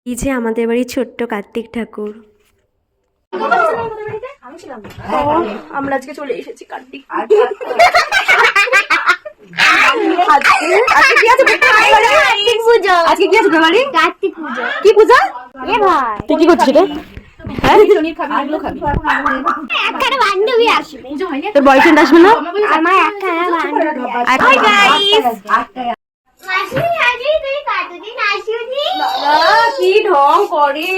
এই যে আমাদের বাড়ির ছোট্ট কার্তিক ঠাকুর। আমরা আজকে চলে এসেছি কার্তিক তোর বয়ফ্রেন্ড আসবে না? কি ঢং করে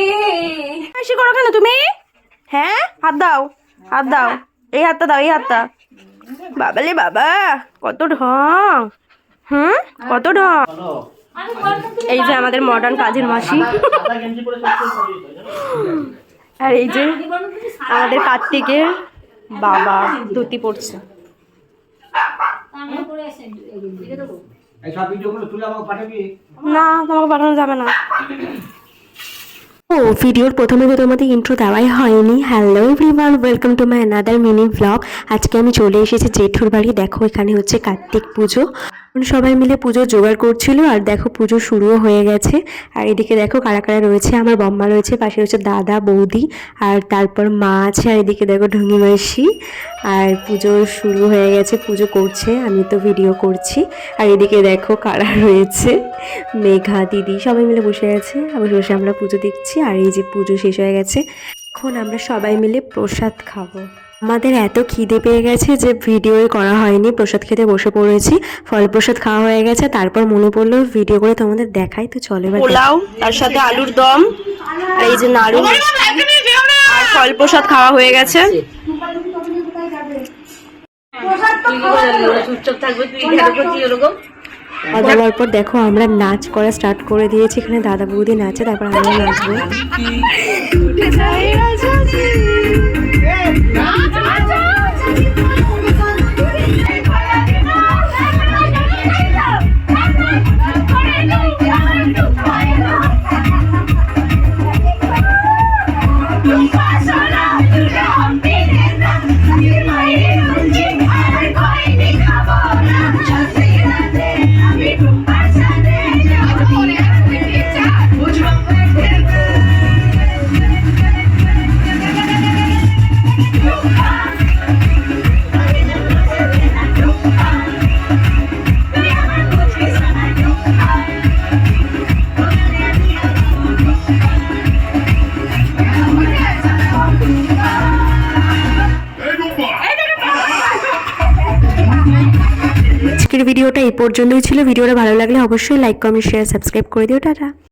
হাসি করো কেন তুমি? হ্যাঁ, হাত দাও, হাত দাও, এই হাতটা দাও, এই হাতটা। বাবালে বাবা, কত ঢং। কত ঢং। এই যে আমাদের মডার্ন কাজের মাসি, আর এই যে আমাদের কার্তিকের বাবা ধুতি পড়ছে। না, তোমাকে পাঠানো যাবে না। ভিডিওর প্রথমে তো তোমাদের ইন্ট্রো দেওয়াই হয়নি। Hello everyone, welcome to my another mini blog. আজকে আমি চলে এসেছি জেঠুর বাড়ি। দেখো এখানে হচ্ছে কার্তিক পুজো, সবাই মিলে পুজো জোগাড় করছিল। আর দেখো পুজো শুরুও হয়ে গেছে। আর এদিকে দেখো কারা কারা রয়েছে। আমার বম্মা রয়েছে, পাশে রয়েছে দাদা বৌদি, আর তারপর মা আছে। আর এদিকে দেখো ঢুঙি মাসি। আর পুজো শুরু হয়ে গেছে, পুজো করছে, আমি তো ভিডিও করছি। আর এদিকে দেখো কারা রয়েছে, মেঘা দিদি, সবাই মিলে বসে আছে। আবার বসে আমরা পুজো দেখছি। আর এই যে পুজো শেষ হয়ে গেছে, এখন আমরা সবাই মিলে প্রসাদ খাবো। আমাদের এত খিদে পেয়ে গেছে যে ভিডিওই করা হয়নি, প্রসাদ খেতে বসে পড়েছি। ফল প্রসাদ খাওয়া হয়ে গেছে, তারপর মনে পড়লো ভিডিও করে তোমাদের দেখাই, তো চলে। পোলাও, তার সাথে আলুর দম, আর এই যে নাড়ু, আর ফল প্রসাদ খাওয়া হয়ে গেছে। খাওয়ার পর দেখো আমরা নাচ করা স্টার্ট করে দিয়েছি। এখানে দাদা বৌদি নাচে, তারপর আমরা নাচবো। ভিডিওটা এই পর্যন্তই ছিল। ভিডিওটা ভালো লাগলে অবশ্যই লাইক, কমেন্ট, শেয়ার, সাবস্ক্রাইব করে দিও। টাটা।